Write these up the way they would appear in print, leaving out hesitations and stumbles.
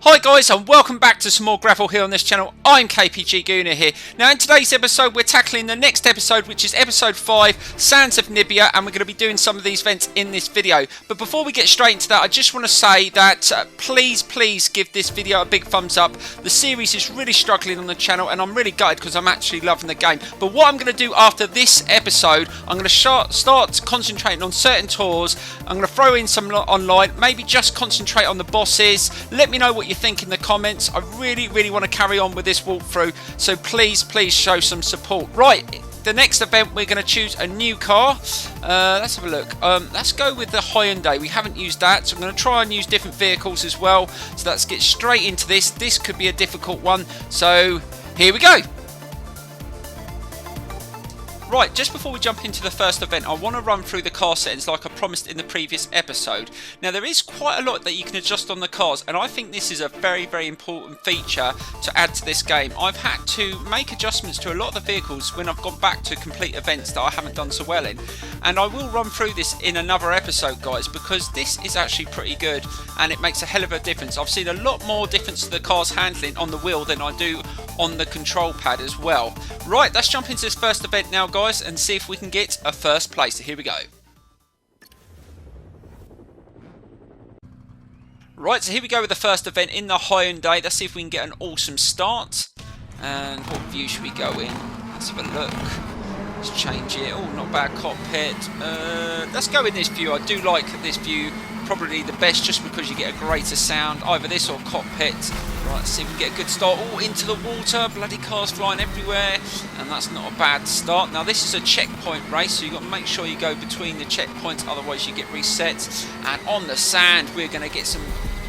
Hi guys, and welcome back to some more gravel here on this channel. I'm KPG-GOONER here. Now in today's episode we're tackling the next episode, which is episode 5, Sands of NAMIBIA, and we're going to be doing some of these events in this video. But before we get straight into that, I just want to say that please give this video a big thumbs up. The series is really struggling on the channel and I'm really gutted because I'm actually loving the game. But what I'm going to do after this episode, I'm going to start concentrating on certain tours. I'm going to throw in some online, maybe just concentrate on the bosses. Let me know what you think in the comments. I really want to carry on with this walkthrough, so please show some support. Right, the next event we're going to choose a new car. Let's have a look. Let's go with the Hyundai. We haven't used that, so I'm going to try and use different vehicles as well. So let's get straight into this. This could be a difficult one, so here we go. Right, just before we jump into the first event, I want to run through the car settings like I promised in the previous episode. Now, there is quite a lot that you can adjust on the cars, and I think this is a very important feature to add to this game. I've had to make adjustments to a lot of the vehicles when I've gone back to complete events that I haven't done so well in. And I will run through this in another episode, guys, because this is actually pretty good, and it makes a hell of a difference. I've seen a lot more difference to the car's handling on the wheel than I do on the control pad as well. Right, let's jump into this first event now, guys, and see if we can get a first place. Here we go. Right, so here we go with the first event in the Hyundai. Let's see if we can get an awesome start. And what view should we go in? Let's have a look. Let's change it. Oh, not bad cockpit. Let's go in this view. I do like this view, probably the best, just because you get a greater sound. Either this or cockpit. Right, let's see if we can get a good start. Oh, into the water. Bloody cars flying everywhere. And that's not a bad start. Now, this is a checkpoint race, so you've got to make sure you go between the checkpoints, otherwise you get reset. And on the sand, we're going to get some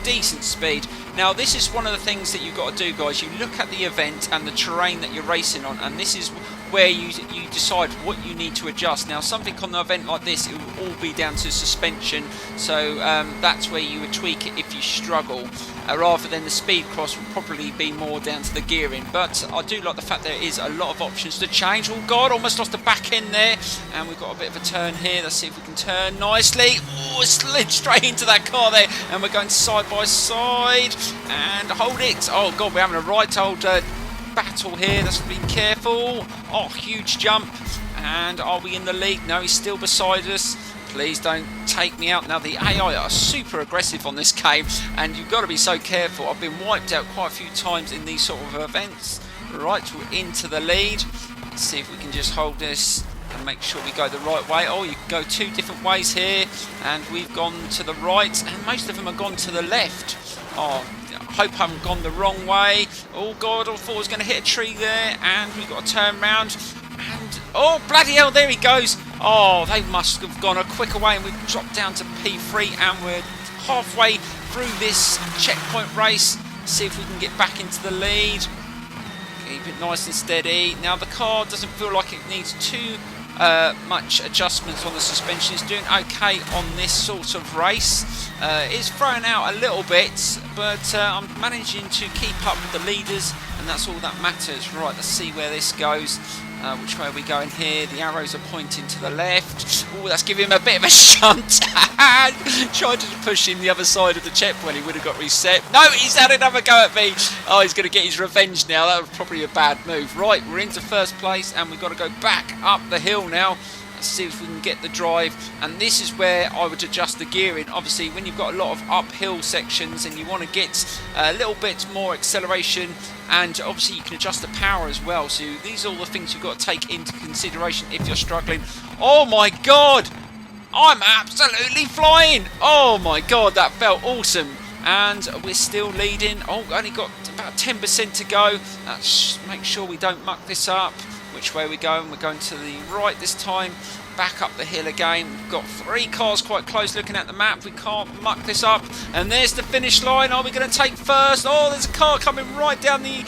decent speed. Now, this is one of the things that you've got to do, guys. You look at the event and the terrain that you're racing on, and this is where you decide what you need to adjust. Now, something on the event like this, it will all be down to suspension, so that's where you would tweak it if you struggle, rather than the speed cross will probably be more down to the gearing. But I do like the fact there is a lot of options to change. Oh god, almost lost the back end there, and we've got a bit of a turn here. Let's see if we can turn nicely. Oh, it slid straight into that car there, and we're going side by side, and hold it. Oh god, we're having a right old battle here. Let's be careful. Oh, huge jump. And are we in the lead? No, he's still beside us. Please don't take me out. Now, the AI are super aggressive on this game, and you've got to be so careful. I've been wiped out quite a few times in these sort of events. Right, we're into the lead. Let's see if we can just hold this and make sure we go the right way. Oh, you can go two different ways here, and we've gone to the right, and most of them have gone to the left. Oh, I hope I haven't gone the wrong way. Oh god, I thought I was going to hit a tree there, and we've got to turn round. And oh, bloody hell, there he goes. Oh, they must have gone a quicker way, and we've dropped down to P3, and we're halfway through this checkpoint race. See if we can get back into the lead. Keep it nice and steady. Now, the car doesn't feel like it needs too much adjustments on the suspension. It's doing okay on this sort of race. It's throwing out a little bit, but I'm managing to keep up with the leaders, and that's all that matters. Right, let's see where this goes. Which way are we going here? The arrows are pointing to the left. Oh, that's giving him a bit of a shunt. Tried to push him the other side of the checkpoint. He would have got reset. No, he's had another go at me. Oh, he's going to get his revenge now. That was probably a bad move. Right, we're into first place, and we've got to go back up the hill now. Let's see if we can get the drive, and this is where I would adjust the gearing. Obviously, when you've got a lot of uphill sections and you want to get a little bit more acceleration, and obviously you can adjust the power as well. So these are all the things you've got to take into consideration if you're struggling. Oh my god, I'm absolutely flying. Oh my god, that felt awesome. And we're still leading. Oh, only got about 10% to go. Let's make sure we don't muck this up. Which way are we going? We're going to the right this time. Back up the hill again. We've got 3 cars quite close looking at the map. We can't muck this up. And there's the finish line. Are we going to take first? Oh, there's a car coming right down the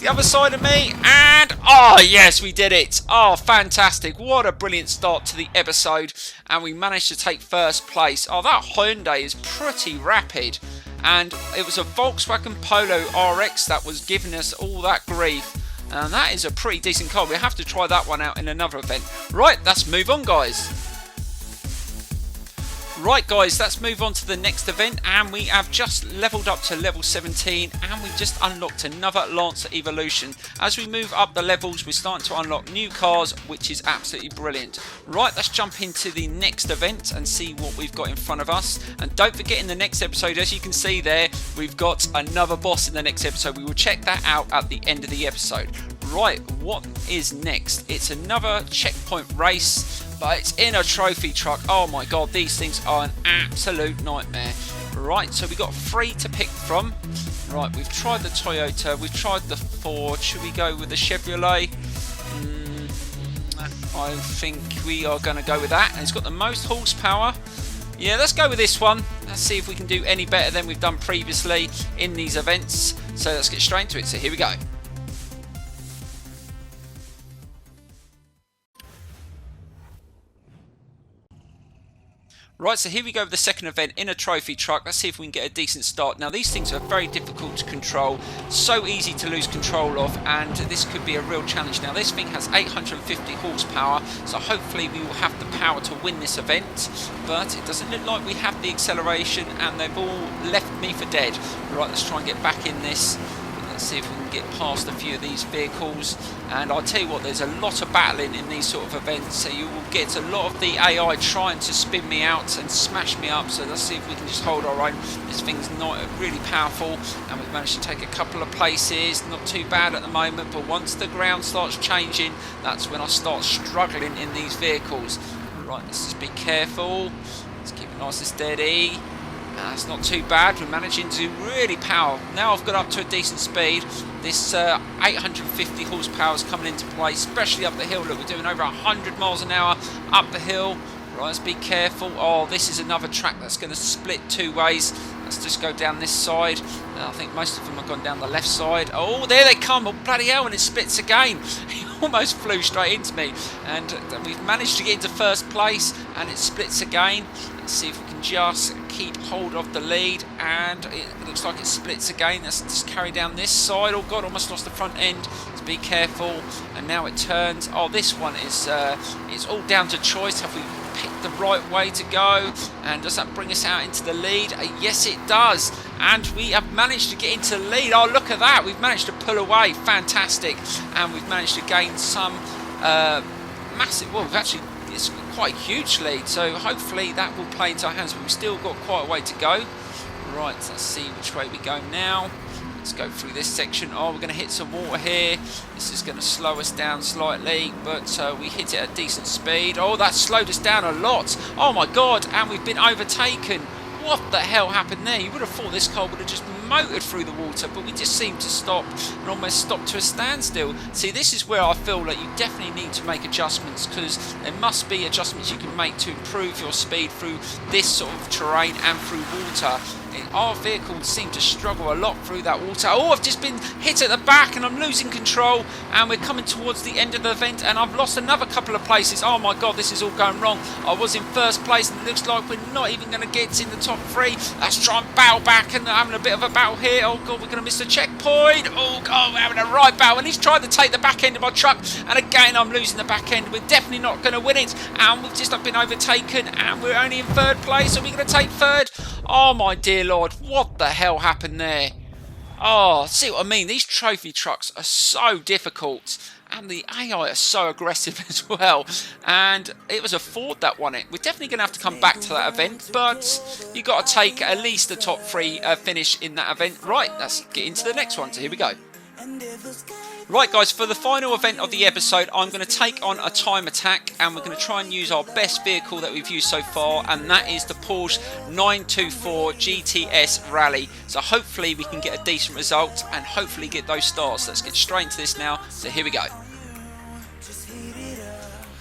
other side of me. And, oh, yes, we did it. Oh, fantastic. What a brilliant start to the episode. And we managed to take first place. Oh, that Hyundai is pretty rapid. And it was a Volkswagen Polo RX that was giving us all that grief. And that is a pretty decent car. We'll have to try that one out in another event. Right, let's move on, guys. Right guys, let's move on to the next event, and we have just leveled up to level 17 and we've just unlocked another Lancer evolution. As we move up the levels, we're starting to unlock new cars, which is absolutely brilliant. Right, let's jump into the next event and see what we've got in front of us. And don't forget, in the next episode, as you can see there, we've got another boss in the next episode. We will check that out at the end of the episode. Right, what is next? It's another checkpoint race, but it's in a trophy truck. Oh my god, these things are an absolute nightmare. Right, so we got 3 to pick from. Right, we've tried the Toyota, we've tried the Ford. Should we go with the Chevrolet? I think we are going to go with that. And it's got the most horsepower. Yeah, let's go with this one. Let's see if we can do any better than we've done previously in these events. So let's get straight into it. So here we go. Right, so here we go with the second event in a trophy truck. Let's see if we can get a decent start. Now, these things are very difficult to control, so easy to lose control of, and this could be a real challenge. Now, this thing has 850 horsepower, so hopefully we will have the power to win this event, but it doesn't look like we have the acceleration, and they've all left me for dead. Right, let's try and get back in this. Let's see if we can get past a few of these vehicles. And I'll tell you what, there's a lot of battling in these sort of events, so you will get a lot of the AI trying to spin me out and smash me up. So let's see if we can just hold our own. This thing's not really powerful, and we've managed to take a couple of places. Not too bad at the moment, but once the ground starts changing, that's when I start struggling in these vehicles. Right, let's just be careful. Let's keep it nice and steady. That's not too bad. We're managing to really power. Now I've got up to a decent speed. This 850 horsepower is coming into play, especially up the hill. Look, we're doing over 100 miles an hour up the hill. Right, let's be careful. Oh, this is another track that's going to split 2 ways. Let's just go down this side. I think most of them have gone down the left side. Oh, there they come. Oh, bloody hell, and it splits again. He almost flew straight into me. And we've managed to get into first place, and it splits again. Let's see if we can just keep hold of the lead, and it looks like it splits again. Let's just carry down this side. Oh god, almost lost the front end. Let's be careful. And now it turns. Oh, this one is it's all down to choice. Have we picked the right way to go? And does that bring us out into the lead? Yes, it does. And we have managed to get into the lead. Oh, look at that. We've managed to pull away. Fantastic. And we've managed to gain some massive, well, we've actually, it's quite a huge lead, so hopefully that will play into our hands, but we've still got quite a way to go. Right, let's see which way we go now. Let's go through this section. Oh, we're going to hit some water here. This is going to slow us down slightly, but we hit it at a decent speed. Oh, that slowed us down a lot. Oh my god, and we've been overtaken. What the hell happened there? You would have thought this car would have just motored through the water, but we just seemed to stop and almost stop to a standstill. See, this is where I feel like you definitely need to make adjustments, because there must be adjustments you can make to improve your speed through this sort of terrain and through water. Our vehicle seemed to struggle a lot through that water. Oh, I've just been hit at the back and I'm losing control, and we're coming towards the end of the event, and I've lost another couple of places. Oh my god, this is all going wrong. I was in first place and it looks like we're not even going to get in the top 3. Let's try and battle back, and having a bit of a battle here. Oh god, we're going to miss the checkpoint. Oh god, we're having a right battle, and he's trying to take the back end of my truck, and again I'm losing the back end. We're definitely not going to win it, and we've just been overtaken, and we're only in third place. Are we going to take third? Oh my dear lord, what the hell happened there? Oh, see what I mean? These trophy trucks are so difficult, and the AI are so aggressive as well. And it was a Ford that won it. We're definitely going to have to come back to that event, but you got to take at least the top 3 finish in that event. Right, let's get into the next one. So here we go. Right guys, for the final event of the episode, I'm going to take on a time attack, and we're going to try and use our best vehicle that we've used so far, and that is the Porsche 924 GTS Rally. So hopefully we can get a decent result and hopefully get those stars. Let's get straight into this now. So here we go.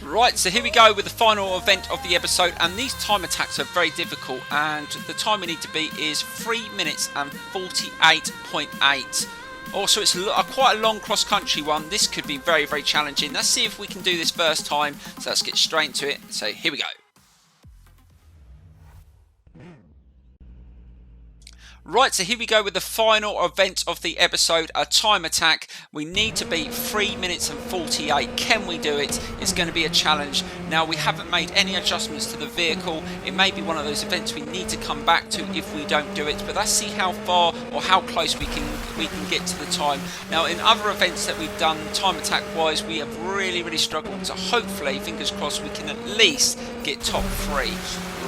Right, so here we go with the final event of the episode, and these time attacks are very difficult, and the time we need to beat is 3 minutes and 48.8. Also, it's quite a long cross-country one. This could be very, very challenging. Let's see if we can do this first time. So let's get straight into it. So here we go. Right, so here we go with the final event of the episode, a time attack. We need to beat 3 minutes and 48. Can we do it? It's going to be a challenge. Now, we haven't made any adjustments to the vehicle. It may be one of those events we need to come back to if we don't do it. But let's see how far or how close we can get to the time. Now, in other events that we've done, time attack wise, we have really struggled. So hopefully, fingers crossed, we can at least get top 3.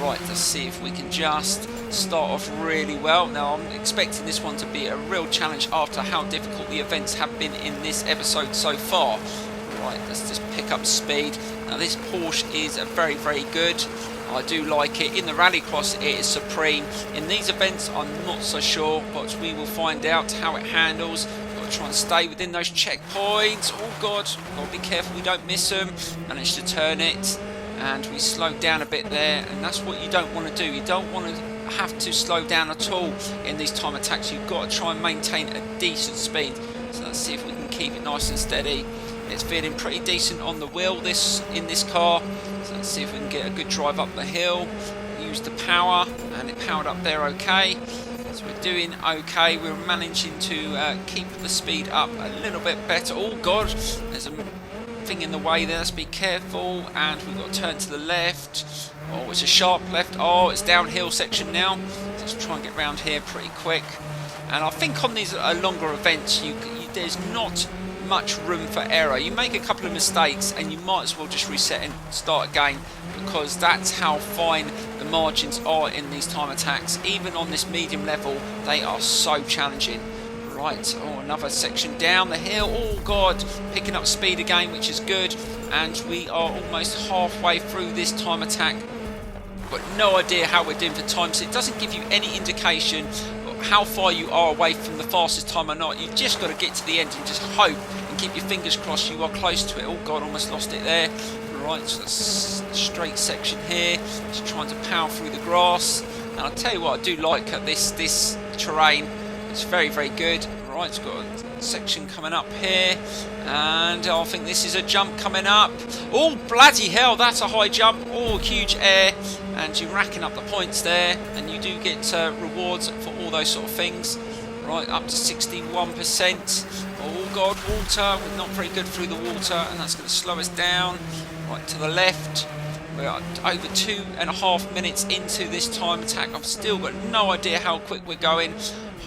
Right, let's see if we can just start off really well. Now, I'm expecting this one to be a real challenge after how difficult the events have been in this episode so far. Right, let's just pick up speed. Now, this Porsche is very good. I do like it. In the rallycross, it is supreme. In these events, I'm not so sure, but we will find out how it handles. Got to try and stay within those checkpoints. Oh God, got to be careful we don't miss them. Managed to turn it. And we slowed down a bit there, and that's what you don't want to do. You don't want to have to slow down at all in these time attacks. You've got to try and maintain a decent speed. So let's see if we can keep it nice and steady. It's feeling pretty decent on the wheel in this car. So let's see if we can get a good drive up the hill. Use the power, and it powered up there okay. So we're doing okay. We're managing to keep the speed up a little bit better. Oh God, there's a thing in the way there. Let's be careful, and we've got to turn to the left. Oh, it's a sharp left. Oh, it's downhill section now. Let's try and get round here pretty quick. And I think on these longer events, there's not much room for error. You make a couple of mistakes and you might as well just reset and start again, because that's how fine the margins are in these time attacks. Even on this medium level, they are so challenging. Right, oh, another section down the hill. Oh God, picking up speed again, which is good. And we are almost halfway through this time attack. Got no idea how we're doing for time, so it doesn't give you any indication of how far you are away from the fastest time or not. You've just got to get to the end and just hope and keep your fingers crossed you are close to it. Oh God, almost lost it there. Right, so that's a straight section here. Just trying to power through the grass. And I'll tell you what I do like this terrain. It's very good. Right, it's got a section coming up here, and I think this is a jump coming up. Oh bloody hell, that's a high jump. Oh, huge air, and you're racking up the points there, and you do get rewards for all those sort of things. Right, up to 61%. Oh God, water. We're not very good through the water, and that's going to slow us down. Right to the left. We're over 2.5 minutes into this time attack. I've still got no idea how quick we're going.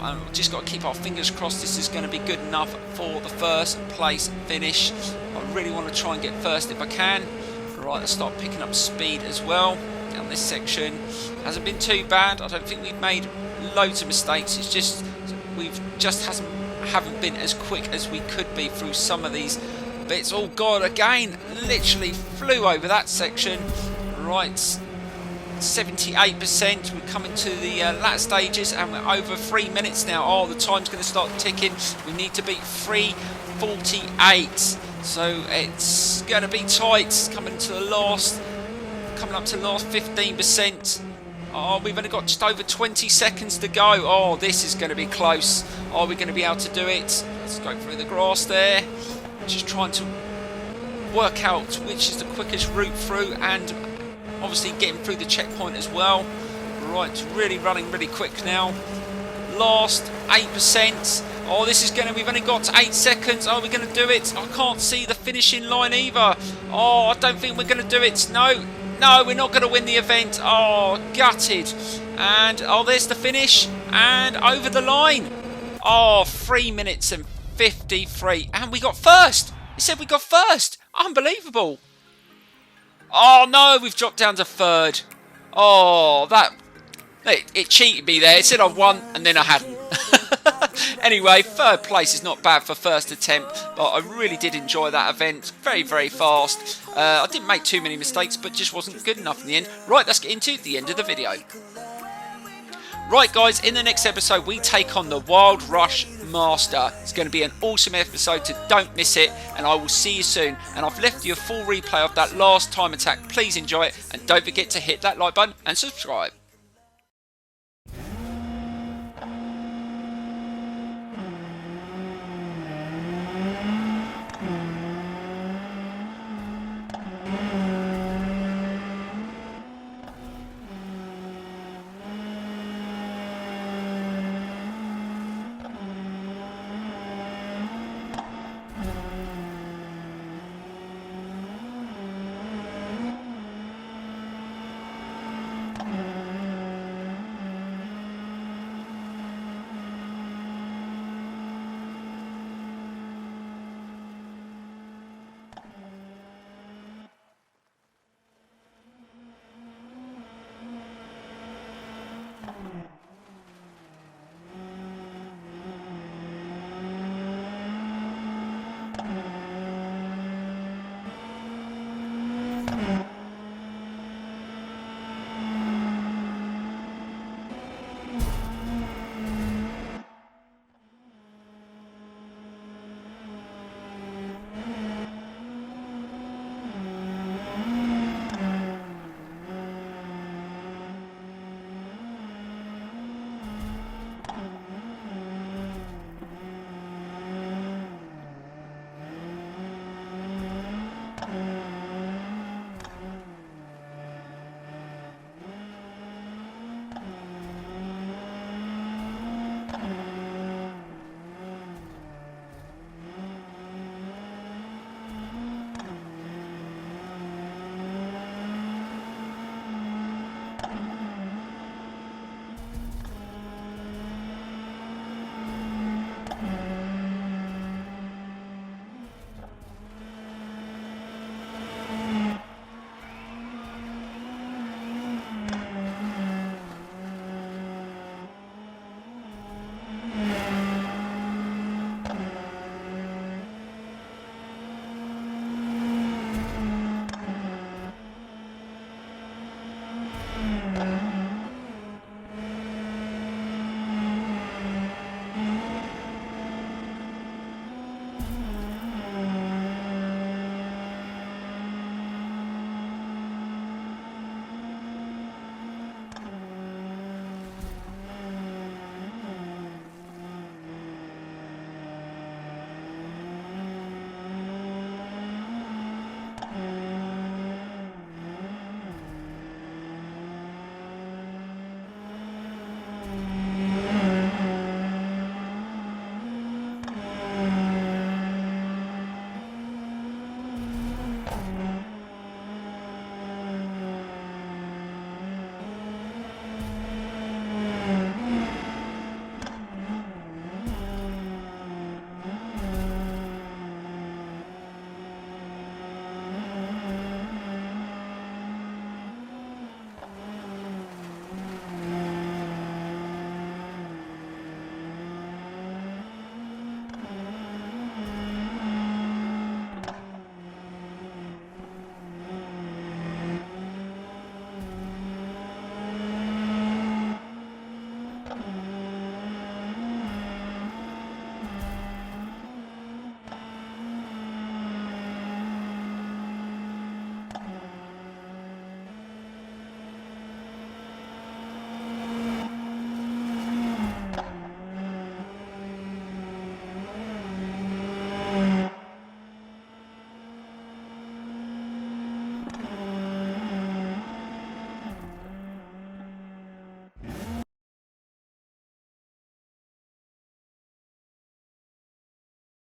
I've just got to keep our fingers crossed this is going to be good enough for the first place finish. I really want to try and get first if I can. Right, let's start picking up speed as well. Down this section hasn't been too bad. I don't think we've made loads of mistakes. It's just haven't been as quick as we could be through some of these bits. Oh God, again, literally flew over that section. Right, 78%. We're coming to the latter stages, and we're over 3 minutes now. Oh, the time's going to start ticking. We need to beat 3:48, so it's going to be tight. Coming up to the last 15%. Oh, we've only got just over 20 seconds to go. Oh, this is going to be close. Are we going to be able to do it? Let's go through the grass there. Just trying to work out which is the quickest route through, and obviously getting through the checkpoint as well. Right, really running really quick now. Last 8%. Oh, this is going to, we've only got 8 seconds. Are we going to do it? I can't see the finishing line either. Oh, I don't think we're going to do it. No, we're not going to win the event. Oh, gutted. And, oh, there's the finish. And over the line. Oh, 3 minutes and 53. And we got first. It said we got first. Unbelievable. Oh no, we've dropped down to third. Oh, it cheated me there. It said I won and then I hadn't. Anyway, third place is not bad for first attempt, but I really did enjoy that event. Very fast. I didn't make too many mistakes, but just wasn't good enough in the end. Right, let's get into the end of the video. Right guys, in the next episode we take on the Wild Rush Master. It's going to be an awesome episode, so don't miss it, and I will see you soon. And I've left you a full replay of that last time attack. Please enjoy it, and don't forget to hit that like button and subscribe.